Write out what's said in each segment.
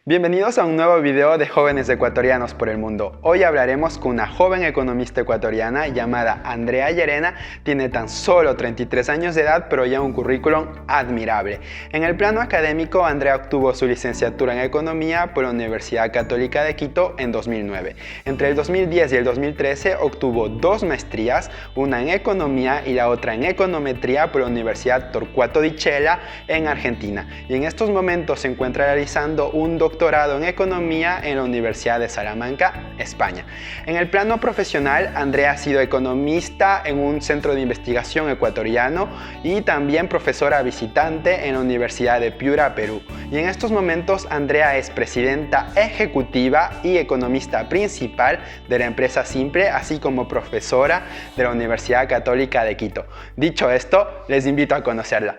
Bienvenidos a un nuevo video de jóvenes ecuatorianos por el mundo. Hoy hablaremos con una joven economista ecuatoriana llamada Andrea Llerena. Tiene tan solo 33 años de edad, pero ya un currículum admirable. En el plano académico, Andrea obtuvo su licenciatura en Economía por la Universidad Católica de Quito en 2009. Entre el 2010 y el 2013 obtuvo dos maestrías, una en Economía y la otra en Econometría por la Universidad Torcuato Di Chela en Argentina. Y en estos momentos se encuentra realizando un doctorado en Economía en la Universidad de Salamanca, España. En el plano profesional, Andrea ha sido economista en un centro de investigación ecuatoriano y también profesora visitante en la Universidad de Piura, Perú. Y en estos momentos, Andrea es presidenta ejecutiva y economista principal de la empresa Simple, así como profesora de la Universidad Católica de Quito. Dicho esto, les invito a conocerla.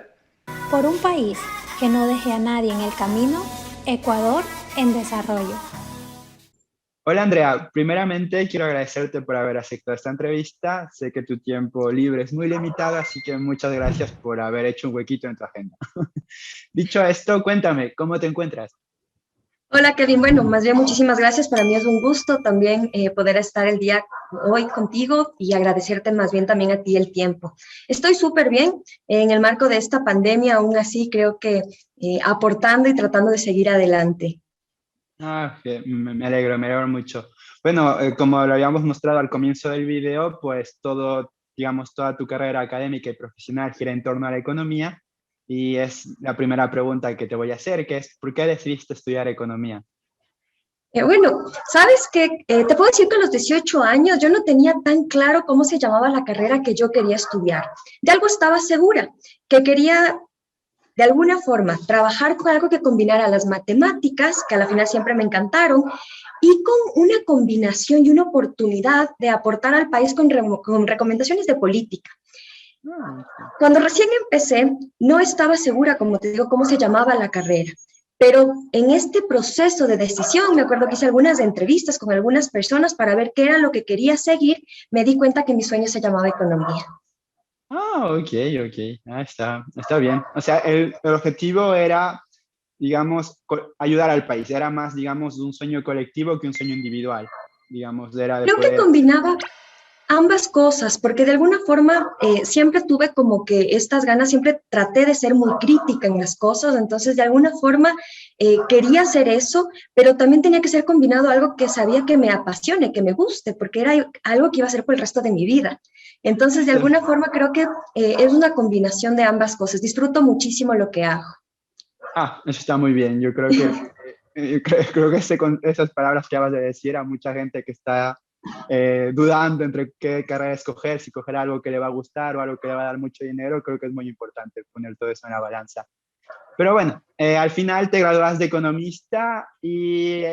Por un país que no deje a nadie en el camino, Ecuador en desarrollo. Hola Andrea, primeramente quiero agradecerte por haber aceptado esta entrevista. Sé que tu tiempo libre es muy limitado, así que muchas gracias por haber hecho un huequito en tu agenda. Dicho esto, cuéntame, ¿cómo te encuentras? Hola Kevin, bueno, más bien muchísimas gracias. Para mí es un gusto también poder estar el día hoy contigo y agradecerte más bien también a ti el tiempo. Estoy súper bien en el marco de esta pandemia, aún así creo que aportando y tratando de seguir adelante. Me alegro mucho. Bueno, como lo habíamos mostrado al comienzo del video, pues todo, digamos, toda tu carrera académica y profesional gira en torno a la economía. Y es la primera pregunta que te voy a hacer, que es, ¿por qué decidiste estudiar economía? Bueno, sabes que te puedo decir que a los 18 años yo no tenía tan claro cómo se llamaba la carrera que yo quería estudiar. De algo estaba segura, que quería de alguna forma trabajar con algo que combinara las matemáticas, que a la final siempre me encantaron, y con una combinación y una oportunidad de aportar al país con recomendaciones de política. Cuando recién empecé, no estaba segura, como te digo, cómo se llamaba la carrera. Pero en este proceso de decisión, me acuerdo que hice algunas entrevistas con algunas personas para ver qué era lo que quería seguir, me di cuenta que mi sueño se llamaba economía. Ok, ok. Está bien. O sea, el objetivo era, digamos, ayudar al país. Era más, digamos, un sueño colectivo que un sueño individual. Digamos, era de Creo que poder... combinaba ambas cosas, porque de alguna forma siempre tuve como que estas ganas, siempre traté de ser muy crítica en las cosas, entonces de alguna forma quería hacer eso, pero también tenía que ser combinado algo que sabía que me apasione, que me guste, porque era algo que iba a hacer por el resto de mi vida. Entonces, de alguna forma creo que es una combinación de ambas cosas. Disfruto muchísimo lo que hago. Eso está muy bien. Yo creo que, creo que con esas palabras que acabas de decir a mucha gente que está dudando entre qué carrera escoger, si coger algo que le va a gustar o algo que le va a dar mucho dinero, creo que es muy importante poner todo eso en la balanza. Pero bueno, al final te gradúas de economista y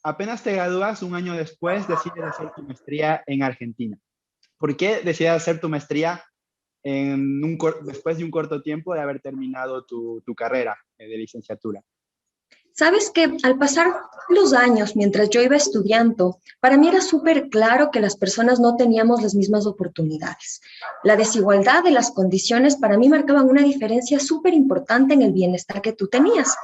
apenas te gradúas un año después decides hacer tu maestría en Argentina. ¿Por qué decides hacer tu maestría después de un corto tiempo de haber terminado tu carrera de licenciatura? Sabes que al pasar los años, mientras yo iba estudiando, para mí era súper claro que las personas no teníamos las mismas oportunidades. La desigualdad de las condiciones para mí marcaban una diferencia súper importante en el bienestar que tú tenías.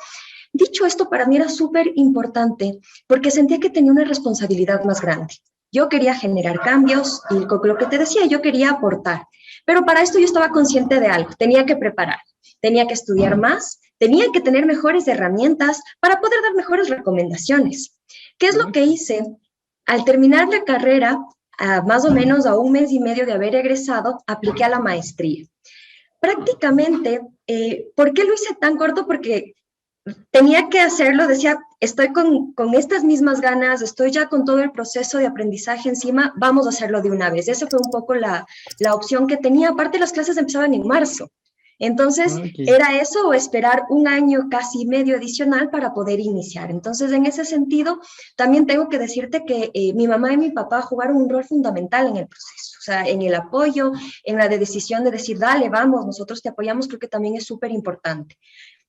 Dicho esto, para mí era súper importante porque sentía que tenía una responsabilidad más grande. Yo quería generar cambios y con lo que te decía, yo quería aportar. Pero para esto yo estaba consciente de algo, tenía que preparar, tenía que estudiar más, tenía que tener mejores herramientas para poder dar mejores recomendaciones. ¿Qué es lo que hice? Al terminar la carrera, más o menos a un mes y medio de haber egresado, apliqué a la maestría. Prácticamente, ¿por qué lo hice tan corto? Porque tenía que hacerlo, decía, estoy con estas mismas ganas, estoy ya con todo el proceso de aprendizaje encima, vamos a hacerlo de una vez. Esa fue un poco la opción que tenía. Aparte, las clases empezaban en marzo. Entonces, Okay. era eso o esperar un año casi medio adicional para poder iniciar. Entonces, en ese sentido, también tengo que decirte que mi mamá y mi papá jugaron un rol fundamental en el proceso, o sea, en el apoyo, en la decisión de decir, dale, vamos, nosotros te apoyamos, creo que también es súper importante.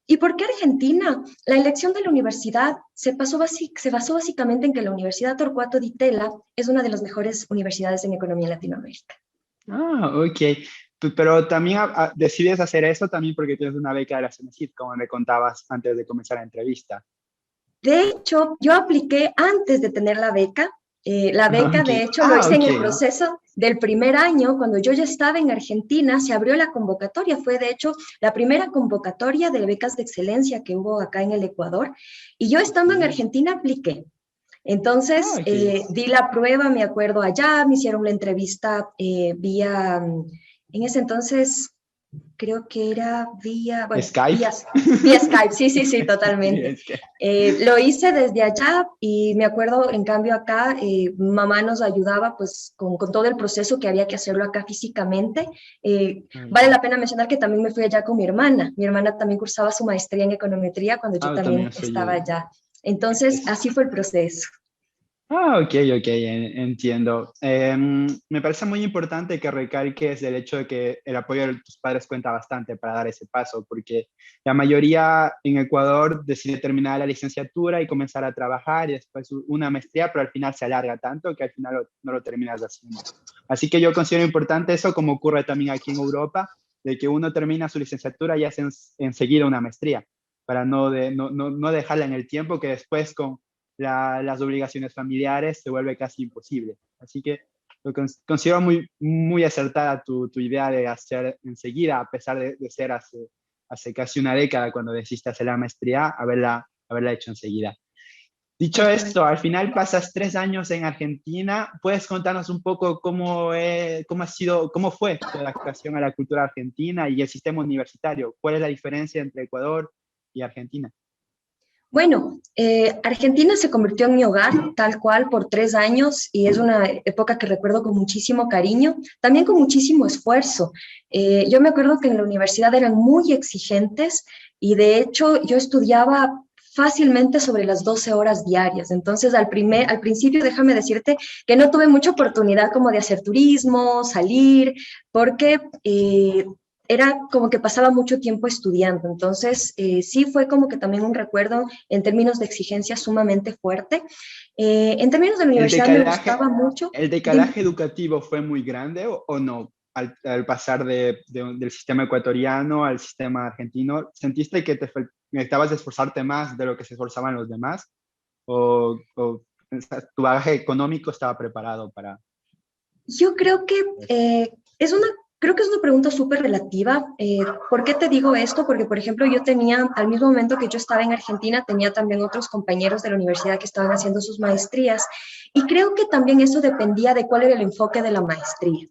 ¿Y por qué Argentina? La elección de la universidad se basó básicamente en que la Universidad Torcuato Di Tella es una de las mejores universidades en economía en Latinoamérica. Ok. Pero también decides hacer eso también porque tienes una beca de la CENESID, como me contabas antes de comenzar la entrevista. De hecho, yo apliqué antes de tener la beca. La beca, de Ok. hecho, lo hice en el Ok. proceso del primer año, cuando yo ya estaba en Argentina, se abrió la convocatoria. Fue, de hecho, la primera convocatoria de becas de excelencia que hubo acá en el Ecuador. Y yo estando en Ok. Argentina apliqué. Entonces, Ok. di la prueba, me acuerdo allá, me hicieron la entrevista vía, en ese entonces, creo que era vía, bueno, Skype. vía Skype, sí, sí, sí, Sí, totalmente. es que. Lo hice desde allá y me acuerdo, en cambio acá, mamá nos ayudaba pues con todo el proceso que había que hacerlo acá físicamente. Vale Ok. la pena mencionar que también me fui allá con mi hermana. Mi hermana también cursaba su maestría en econometría cuando yo También también soy yo. estaba allá. Entonces, Es- así fue el proceso. Ok, ok, entiendo. Me parece muy importante que recalques el hecho de que el apoyo de tus padres cuenta bastante para dar ese paso, porque la mayoría en Ecuador decide terminar la licenciatura y comenzar a trabajar y después una maestría, pero al final se alarga tanto que al final no lo terminas haciendo. Así que yo considero importante eso, como ocurre también aquí en Europa, de que uno termina su licenciatura y hace enseguida una maestría, para no dejarla en el tiempo que después con las obligaciones familiares se vuelve casi imposible. Así que considero muy acertada tu idea de hacer enseguida, a pesar de ser hace casi una década cuando decidiste hacer la maestría, haberla hecho enseguida. Dicho Tal cual. esto, al final pasas 3 años en Argentina. ¿Puedes contarnos un poco cómo fue tu adaptación a la cultura argentina y el sistema universitario? ¿Cuál es la diferencia entre Ecuador y Argentina? Bueno, Argentina se convirtió en mi hogar tal cual por 3 años y es una época que recuerdo con muchísimo cariño, también con muchísimo esfuerzo. Yo me acuerdo que en la universidad eran muy exigentes y de hecho yo estudiaba fácilmente sobre las 12 horas diarias. Entonces, al principio, déjame decirte que no tuve mucha oportunidad como de hacer turismo, salir, porque era como que pasaba mucho tiempo estudiando. Entonces, sí fue como que también un recuerdo en términos de exigencia sumamente fuerte. En términos de la ¿El universidad me decalaje, gustaba mucho. el Dime. decalaje educativo fue muy grande o no? Al pasar del sistema ecuatoriano al sistema argentino, ¿sentiste que necesitabas de esforzarte más de lo que se esforzaban los demás? ¿O tu bagaje económico estaba preparado para Yo creo que eso? es una, creo que es una pregunta súper relativa. ¿Por qué te digo esto? Porque, por ejemplo, yo tenía, al mismo momento que yo estaba en Argentina, tenía también otros compañeros de la universidad que estaban haciendo sus maestrías y creo que también eso dependía de cuál era el enfoque de la maestría.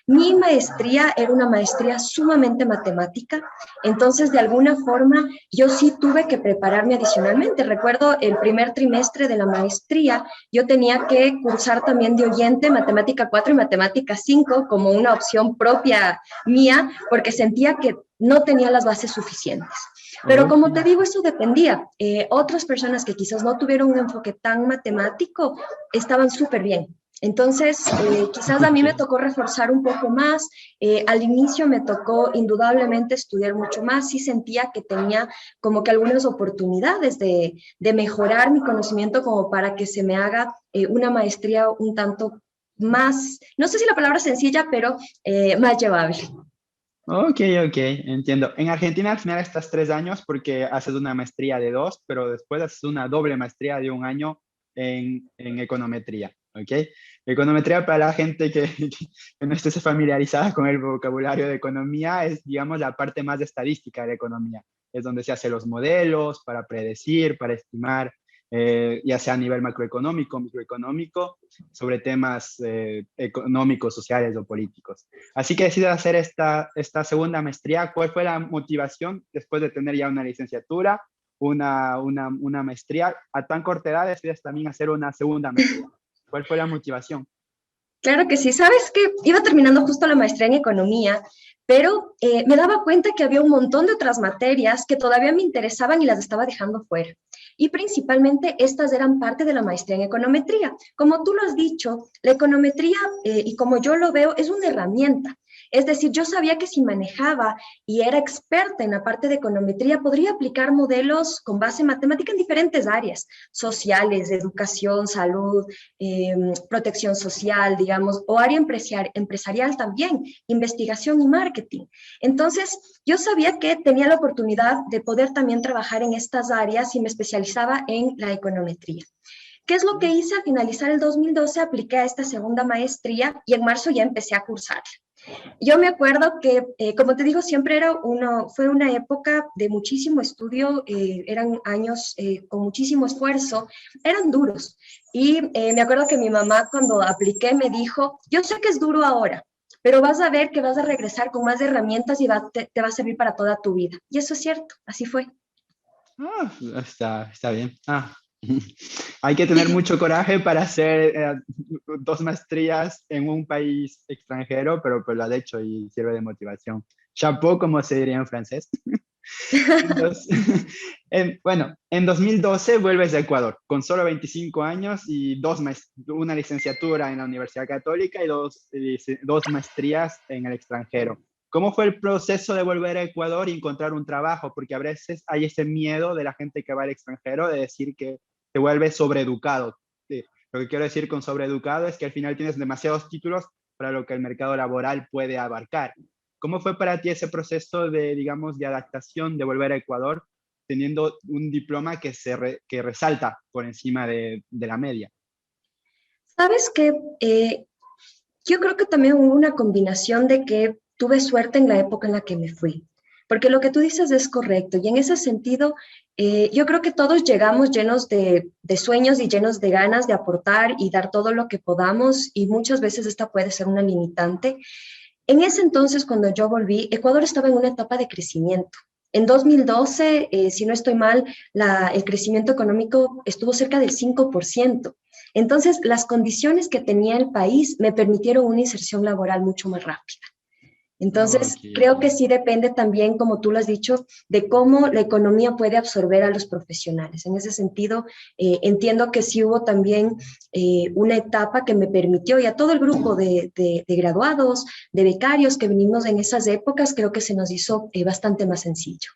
Mi maestría era una maestría sumamente matemática, entonces de alguna forma yo sí tuve que prepararme adicionalmente. Recuerdo el primer trimestre de la maestría, yo tenía que cursar también de oyente matemática 4 y matemática 5 como una opción propia mía, porque sentía que no tenía las bases suficientes. Pero Ok. como te digo, eso dependía. Otras personas que quizás no tuvieron un enfoque tan matemático estaban súper bien. Entonces, quizás a mí me Ok. tocó reforzar un poco más. Al inicio me tocó indudablemente estudiar mucho más. Sí sentía que tenía como que algunas oportunidades de mejorar mi conocimiento como para que se me haga una maestría un tanto más, no sé si la palabra es sencilla, pero más llevable. Ok, ok, entiendo. En Argentina al final estás 3 años porque haces una maestría de 2, pero después haces una doble maestría de 1 año en econometría, ¿ok? Econometría para la gente que no esté familiarizada con el vocabulario de economía es, digamos, la parte más estadística de la economía. Es donde se hacen los modelos para predecir, para estimar, ya sea a nivel macroeconómico, microeconómico, sobre temas económicos, sociales o políticos. Así que decides hacer esta segunda maestría. ¿Cuál fue la motivación después de tener ya una licenciatura, una maestría? A tan corta edad decides también hacer una segunda maestría. ¿Cuál fue la motivación? Claro que sí. Sabes que iba terminando justo la maestría en economía, pero me daba cuenta que había un montón de otras materias que todavía me interesaban y las estaba dejando fuera. Y principalmente estas eran parte de la maestría en econometría. Como tú lo has dicho, la econometría, y como yo lo veo, es una herramienta. Es decir, yo sabía que si manejaba y era experta en la parte de econometría, podría aplicar modelos con base en matemática en diferentes áreas, sociales, educación, salud, protección social, digamos, o área empresarial también, investigación y marketing. Entonces, yo sabía que tenía la oportunidad de poder también trabajar en estas áreas y me especializaba en la econometría. ¿Qué es lo que hice? Al finalizar el 2012 apliqué a esta segunda maestría y en marzo ya empecé a cursarla. Yo me acuerdo que, como te digo, siempre fue una época de muchísimo estudio, eran años con muchísimo esfuerzo, eran duros. Y me acuerdo que mi mamá cuando apliqué me dijo, yo sé que es duro ahora, pero vas a ver que vas a regresar con más herramientas y te va a servir para toda tu vida. Y eso es cierto, así fue. Ah, está bien. Hay que tener mucho coraje para hacer 2 maestrías en un país extranjero, pero pues lo has hecho y sirve de motivación. Chapeau, como se diría en francés. Entonces, bueno, en 2012 vuelves a Ecuador con solo 25 años y una licenciatura en la Universidad Católica y dos maestrías en el extranjero. ¿Cómo fue el proceso de volver a Ecuador y encontrar un trabajo? Porque a veces hay ese miedo de la gente que va al extranjero de decir que te vuelves sobreeducado. Sí, lo que quiero decir con sobreeducado es que al final tienes demasiados títulos para lo que el mercado laboral puede abarcar. ¿Cómo fue para ti ese proceso de, digamos, de adaptación, de volver a Ecuador, teniendo un diploma que resalta por encima de la media? Sabes que yo creo que también hubo una combinación de que tuve suerte en la época en la que me fui, porque lo que tú dices es correcto y en ese sentido yo creo que todos llegamos llenos de sueños y llenos de ganas de aportar y dar todo lo que podamos y muchas veces esta puede ser una limitante. En ese entonces, cuando yo volví, Ecuador estaba en una etapa de crecimiento. En 2012, si no estoy mal, el crecimiento económico estuvo cerca del 5%. Entonces, las condiciones que tenía el país me permitieron una inserción laboral mucho más rápida. Entonces, Ok, creo que ok. sí depende también, como tú lo has dicho, de cómo la economía puede absorber a los profesionales. En ese sentido, entiendo que sí hubo también una etapa que me permitió, y a todo el grupo de graduados, de becarios que vinimos en esas épocas, creo que se nos hizo bastante más sencillo.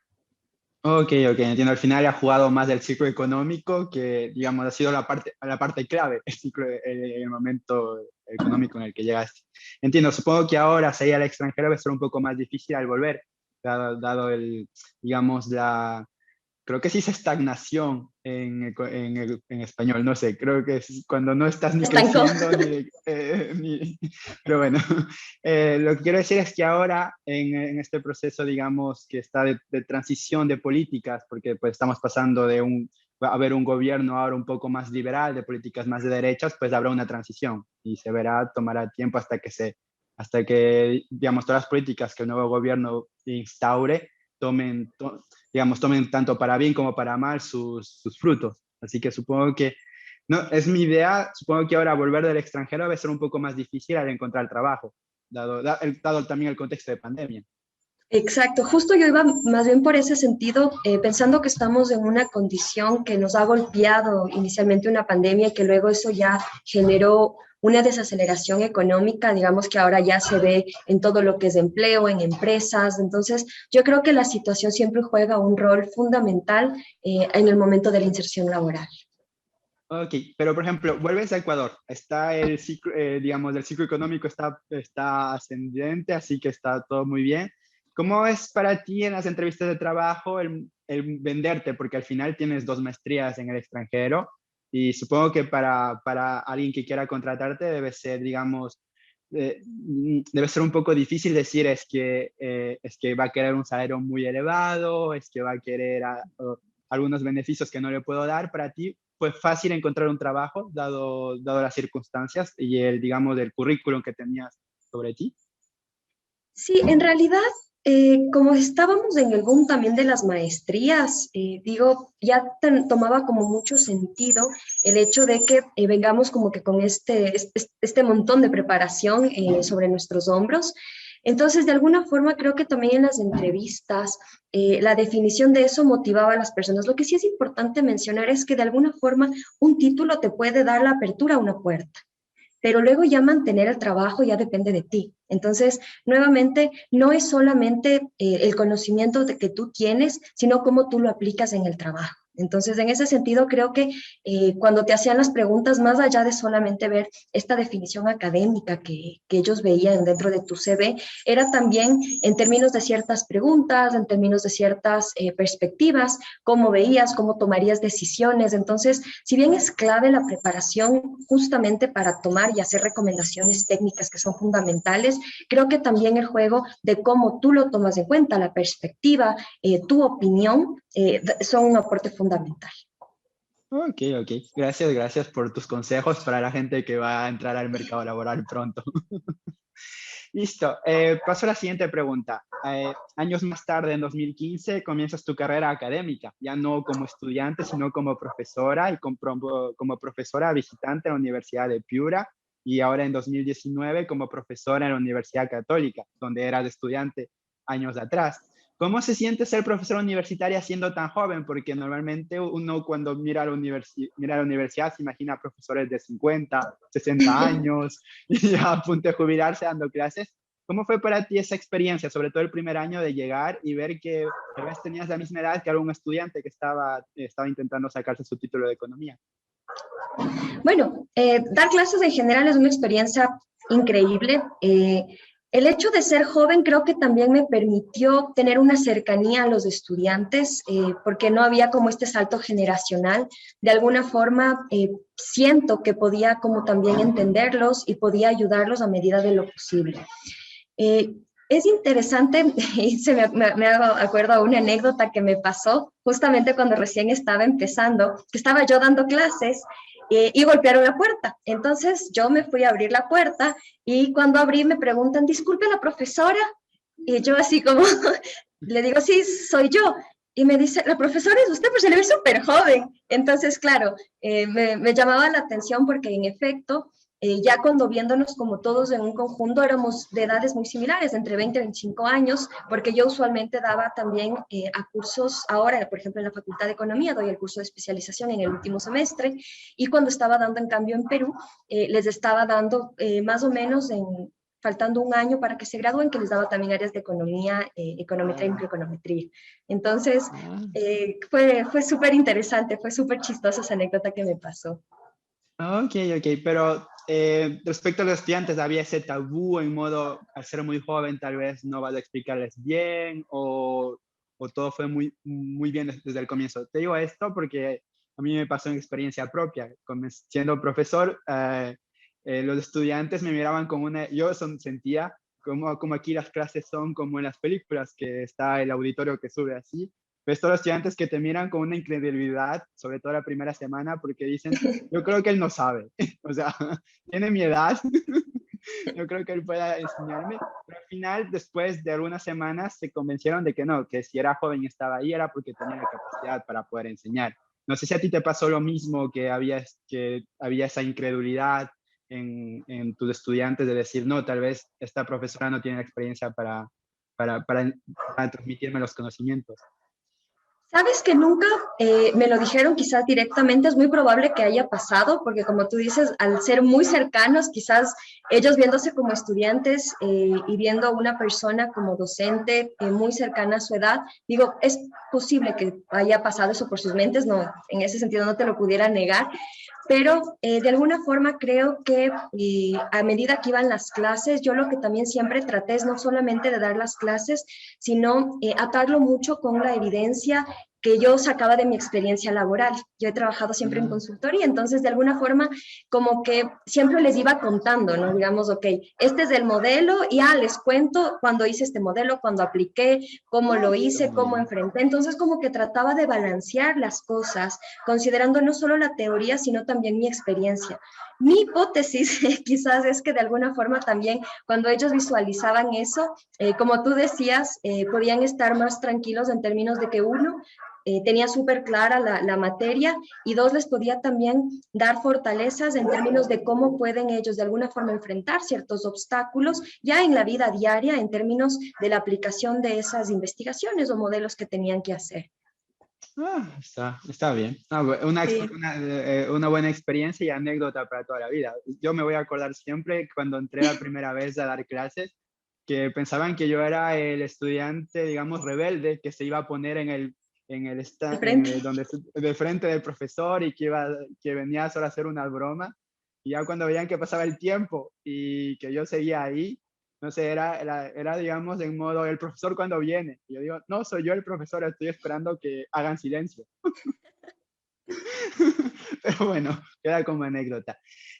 Ok, ok, entiendo. Al final ha jugado más del ciclo económico que, digamos, ha sido la parte clave, el momento económico en el que llegaste. Entiendo, supongo que ahora, si ir al extranjero, va a ser un poco más difícil al volver, dado digamos, creo que sí es estagnación en español, no sé, creo que es cuando no estás ni Estancó. creciendo pero bueno, lo que quiero decir es que ahora en este proceso, digamos, que está de transición de políticas, porque pues estamos pasando va a haber un gobierno ahora un poco más liberal, de políticas más de derechas, pues habrá una transición y se verá, tomará tiempo hasta que, digamos, todas las políticas que el nuevo gobierno instaure tomen tanto para bien como para mal sus frutos. Así que supongo que, no, es mi idea, supongo que ahora volver del extranjero va a ser un poco más difícil al encontrar trabajo, dado también el contexto de pandemia. Exacto, justo yo iba más bien por ese sentido, pensando que estamos en una condición que nos ha golpeado inicialmente una pandemia y que luego eso ya generó una desaceleración económica, digamos que ahora ya se ve en todo lo que es empleo, en empresas. Entonces, yo creo que la situación siempre juega un rol fundamental en el momento de la inserción laboral. Ok, pero por ejemplo, vuelves a Ecuador, está el ciclo, digamos, el ciclo económico está ascendente, así que está todo muy bien. ¿Cómo es para ti en las entrevistas de trabajo el venderte? Porque al final tienes 2 maestrías en el extranjero y supongo que para alguien que quiera contratarte debe ser, digamos, debe ser un poco difícil decir es que va a querer un salario muy elevado, es que va a querer algunos beneficios que no le puedo dar. Para ti fue fácil encontrar un trabajo dado las circunstancias y digamos, el currículum que tenías sobre ti. Sí, en realidad, como estábamos en el boom también de las maestrías, digo, ya tomaba como mucho sentido el hecho de que vengamos como que con este montón de preparación sobre nuestros hombros. Entonces, de alguna forma, creo que también en las entrevistas, la definición de eso motivaba a las personas. Lo que sí es importante mencionar es que de alguna forma un título te puede dar la apertura a una puerta. pero luego ya mantener el trabajo ya depende de ti. Entonces, nuevamente, no es solamente el conocimiento de que tú tienes, sino cómo tú lo aplicas en el trabajo. Entonces, en ese sentido, creo que cuando te hacían las preguntas, más allá de solamente ver esta definición académica que ellos veían dentro de tu CV, era también en términos de ciertas preguntas, en términos de ciertas perspectivas, cómo veías, cómo tomarías decisiones. Entonces, si bien es clave la preparación justamente para tomar y hacer recomendaciones técnicas que son fundamentales, creo que también el juego de cómo tú lo tomas en cuenta, la perspectiva, tu opinión, son un aporte fundamental. Ok, ok. Gracias, gracias por tus consejos para la gente que va a entrar al mercado laboral pronto. Listo. Paso a la siguiente pregunta. Años más tarde, en 2015, comienzas tu carrera académica, ya no como estudiante, sino como profesora y como profesora visitante en la Universidad de Piura, y ahora en 2019 como profesora en la Universidad Católica, donde eras estudiante años atrás. ¿Cómo se siente ser profesora universitaria siendo tan joven? Porque normalmente uno cuando mira a la universidad se imagina profesores de 50, 60 años y ya a punto de jubilarse dando clases. ¿Cómo fue para ti esa experiencia, sobre todo el primer año de llegar y ver que tal vez tenías la misma edad que algún estudiante que estaba intentando sacarse su título de economía? Bueno, dar clases en general es una experiencia increíble. El hecho de ser joven creo que también me permitió tener una cercanía a los estudiantes, porque no había como este salto generacional. De alguna forma, siento que podía como también entenderlos y podía ayudarlos a medida de lo posible. Es interesante, y me hago acuerdo a una anécdota que me pasó justamente cuando recién estaba empezando, que estaba yo dando clases y golpearon la puerta. Entonces yo me fui a abrir la puerta y cuando abrí me preguntan, disculpe la profesora, y yo así como le digo, sí, soy yo. Y me dice, la profesora es usted, pues se le ve súper joven. Entonces, claro, me llamaba la atención porque en efecto, ya cuando viéndonos como todos en un conjunto, éramos de edades muy similares, entre 20 y 25 años, porque yo usualmente daba también a cursos, ahora, por ejemplo, en la Facultad de Economía, doy el curso de especialización en el último semestre, y cuando estaba dando en cambio en Perú, les estaba dando más o menos faltando un año para que se gradúen, que les daba también áreas de economía, econometría y microeconometría. Entonces, fue súper interesante, fue súper chistosa esa anécdota que me pasó. Ok, ok, pero respecto a los estudiantes, ¿había ese tabú en modo, al ser muy joven, tal vez no vas a explicarles bien o todo fue muy, muy bien desde el comienzo? Te digo esto porque a mí me pasó en experiencia propia. Siendo profesor, los estudiantes me miraban como sentía como aquí las clases son como en las películas, que está el auditorio que sube así. Ves todos los estudiantes que te miran con una incredulidad, sobre todo la primera semana, porque dicen, yo creo que él no sabe, o sea, tiene mi edad, yo creo que él pueda enseñarme, pero al final, después de algunas semanas, se convencieron de que no, que si era joven y estaba ahí era porque tenía la capacidad para poder enseñar. No sé si a ti te pasó lo mismo, que había esa incredulidad en tus estudiantes de decir, no, tal vez esta profesora no tiene la experiencia para transmitirme los conocimientos. Sabes que nunca me lo dijeron quizás directamente, es muy probable que haya pasado, porque como tú dices, al ser muy cercanos, quizás ellos viéndose como estudiantes y viendo a una persona como docente muy cercana a su edad, digo, es posible que haya pasado eso por sus mentes, no, en ese sentido no te lo pudiera negar, pero de alguna forma creo que a medida que iban las clases, yo lo que también siempre traté es no solamente de dar las clases, sino atarlo mucho con la evidencia que yo sacaba de mi experiencia laboral. Yo he trabajado siempre en consultoría, entonces de alguna forma como que siempre les iba contando, ¿no? Digamos, ok, este es el modelo y les cuento cuando hice este modelo, cuando apliqué, cómo lo hice, cómo enfrenté. Entonces como que trataba de balancear las cosas, considerando no solo la teoría, sino también mi experiencia. Mi hipótesis quizás es que de alguna forma también cuando ellos visualizaban eso, como tú decías, podían estar más tranquilos en términos de que uno, tenía súper clara la materia y dos, les podía también dar fortalezas en términos de cómo pueden ellos de alguna forma enfrentar ciertos obstáculos ya en la vida diaria en términos de la aplicación de esas investigaciones o modelos que tenían que hacer. Está bien. Una, Sí. una buena experiencia y anécdota para toda la vida. Yo me voy a acordar siempre cuando entré la primera vez a dar clases, que pensaban que yo era el estudiante, digamos, rebelde, que se iba a poner De frente. de frente del profesor y que venía solo a hacer una broma. Y ya cuando veían que pasaba el tiempo y que yo seguía ahí, no sé, era, digamos, en modo el profesor cuando viene. Y yo digo, no, soy yo el profesor, estoy esperando que hagan silencio. Pero bueno, queda como anécdota.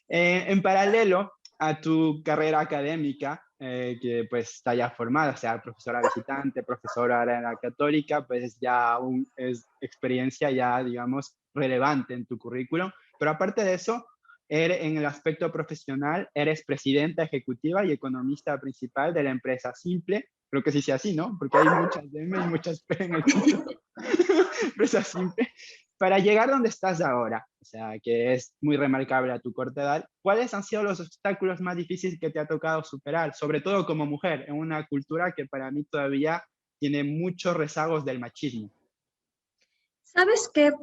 En paralelo a tu carrera académica, que pues está ya formada, sea profesora visitante, profesora ahora en la católica, pues ya es experiencia ya, digamos, relevante en tu currículum. Pero aparte de eso, en el aspecto profesional, eres presidenta ejecutiva y economista principal de la empresa Simple. Creo que sí sea así, ¿no? Porque hay muchas M y muchas P en el título. Empresa Simple para llegar donde estás ahora, o sea, que es muy remarcable a tu corta edad, ¿cuáles han sido los obstáculos más difíciles que te ha tocado superar, sobre todo como mujer, en una cultura que para mí todavía tiene muchos rezagos del machismo? Sabes que,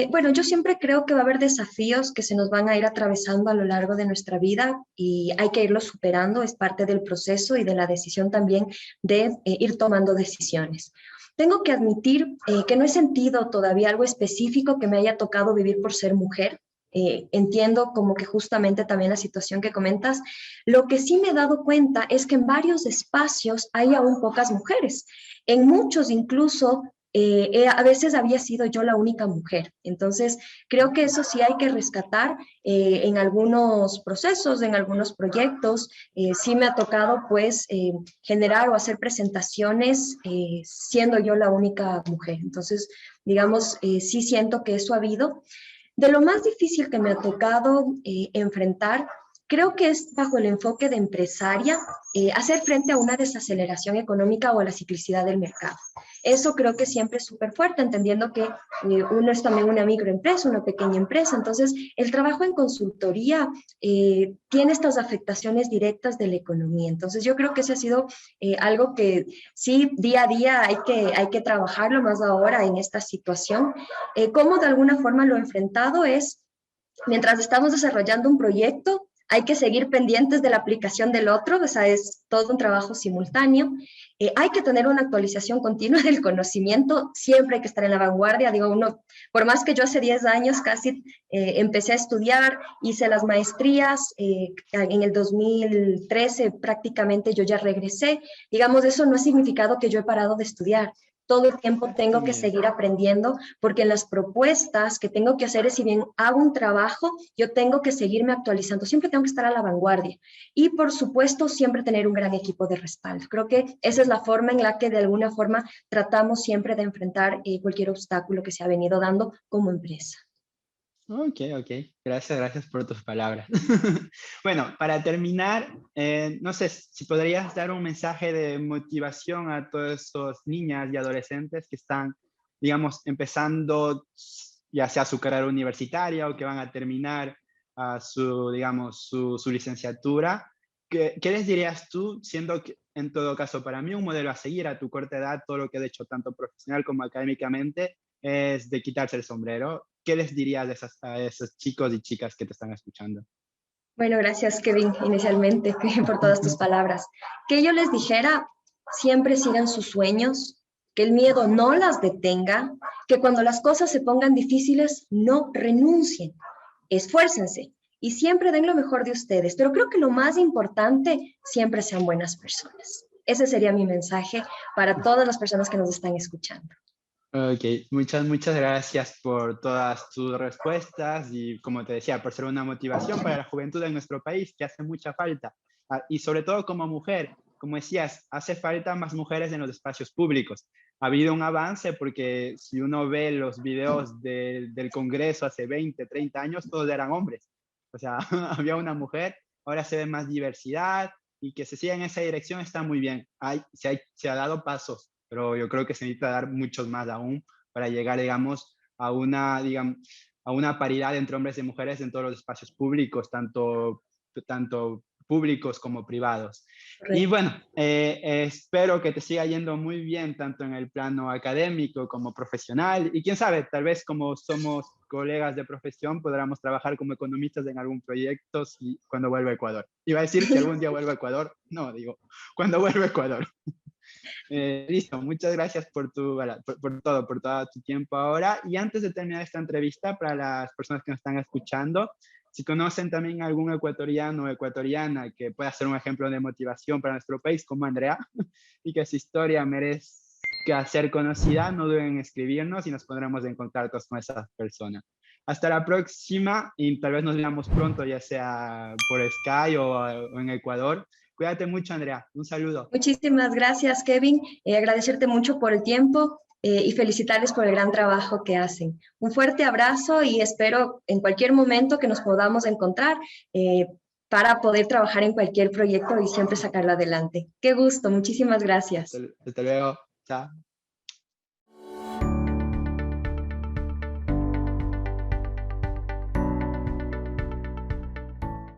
bueno, yo siempre creo que va a haber desafíos que se nos van a ir atravesando a lo largo de nuestra vida y hay que irlos superando, es parte del proceso y de la decisión también de ir tomando decisiones. Tengo que admitir que no he sentido todavía algo específico que me haya tocado vivir por ser mujer. Entiendo como que justamente también la situación que comentas. Lo que sí me he dado cuenta es que en varios espacios hay aún pocas mujeres. En muchos incluso a veces había sido yo la única mujer. Entonces, creo que eso sí hay que rescatar en algunos procesos, en algunos proyectos. Sí me ha tocado, pues, generar o hacer presentaciones siendo yo la única mujer. Entonces, digamos, sí siento que eso ha habido. De lo más difícil que me ha tocado enfrentar, creo que es bajo el enfoque de empresaria, hacer frente a una desaceleración económica o a la ciclicidad del mercado. Eso creo que siempre es súper fuerte, entendiendo que uno es también una microempresa, una pequeña empresa. Entonces, el trabajo en consultoría tiene estas afectaciones directas de la economía. Entonces, yo creo que ese ha sido algo que sí, día a día hay que trabajarlo más ahora en esta situación. ¿Cómo de alguna forma lo he enfrentado? Es, mientras estamos desarrollando un proyecto, hay que seguir pendientes de la aplicación del otro, o sea, es todo un trabajo simultáneo. Hay que tener una actualización continua del conocimiento, siempre hay que estar en la vanguardia. Digo, uno, por más que yo hace 10 años casi empecé a estudiar, hice las maestrías, en el 2013 prácticamente yo ya regresé, digamos, eso no ha significado que yo he parado de estudiar. Todo el tiempo tengo que Sí. seguir aprendiendo porque en las propuestas que tengo que hacer es, si bien hago un trabajo, yo tengo que seguirme actualizando, siempre tengo que estar a la vanguardia y por supuesto siempre tener un gran equipo de respaldo. Creo que esa es la forma en la que de alguna forma tratamos siempre de enfrentar cualquier obstáculo que se ha venido dando como empresa. Ok, ok. Gracias, gracias por tus palabras. Bueno, para terminar, no sé si podrías dar un mensaje de motivación a todos esos niñas y adolescentes que están, digamos, empezando ya sea su carrera universitaria o que van a terminar su, digamos, su licenciatura. ¿Qué les dirías tú, siendo que, en todo caso, para mí un modelo a seguir a tu corta edad, todo lo que has hecho tanto profesional como académicamente, es de quitarse el sombrero? ¿Qué les dirías a esos chicos y chicas que te están escuchando? Bueno, gracias Kevin, inicialmente, por todas tus palabras. Que yo les dijera, siempre sigan sus sueños, que el miedo no las detenga, que cuando las cosas se pongan difíciles, no renuncien, esfuércense y siempre den lo mejor de ustedes. Pero creo que lo más importante, siempre sean buenas personas. Ese sería mi mensaje para todas las personas que nos están escuchando. Ok, muchas gracias por todas tus respuestas y, como te decía, por ser una motivación para la juventud de nuestro país, que hace mucha falta. Y sobre todo como mujer, como decías, hace falta más mujeres en los espacios públicos. Ha habido un avance porque si uno ve los videos del Congreso hace 20, 30 años, todos eran hombres. O sea, había una mujer, ahora se ve más diversidad y que se siga en esa dirección está muy bien. Se ha dado pasos, pero yo creo que se necesita dar muchos más aún para llegar, digamos, a una paridad entre hombres y mujeres en todos los espacios públicos, tanto públicos como privados. Correcto. Y bueno, espero que te siga yendo muy bien, tanto en el plano académico como profesional. Y quién sabe, tal vez como somos colegas de profesión, podamos trabajar como economistas en algún proyecto cuando vuelva a Ecuador. Iba a decir si algún día vuelvo a Ecuador. No, digo, cuando vuelva a Ecuador. Listo, muchas gracias por todo, por todo tu tiempo ahora. Y antes de terminar esta entrevista, para las personas que nos están escuchando, si conocen también algún ecuatoriano o ecuatoriana que pueda ser un ejemplo de motivación para nuestro país, como Andrea, y que su historia merezca ser conocida, no duden en escribirnos y nos pondremos en contacto con esas personas. Hasta la próxima y tal vez nos veamos pronto, ya sea por Skype o en Ecuador. Cuídate mucho, Andrea. Un saludo. Muchísimas gracias, Kevin. Agradecerte mucho por el tiempo y felicitarles por el gran trabajo que hacen. Un fuerte abrazo y espero en cualquier momento que nos podamos encontrar para poder trabajar en cualquier proyecto y siempre sacarlo adelante. Qué gusto, muchísimas gracias. Hasta luego. Chao.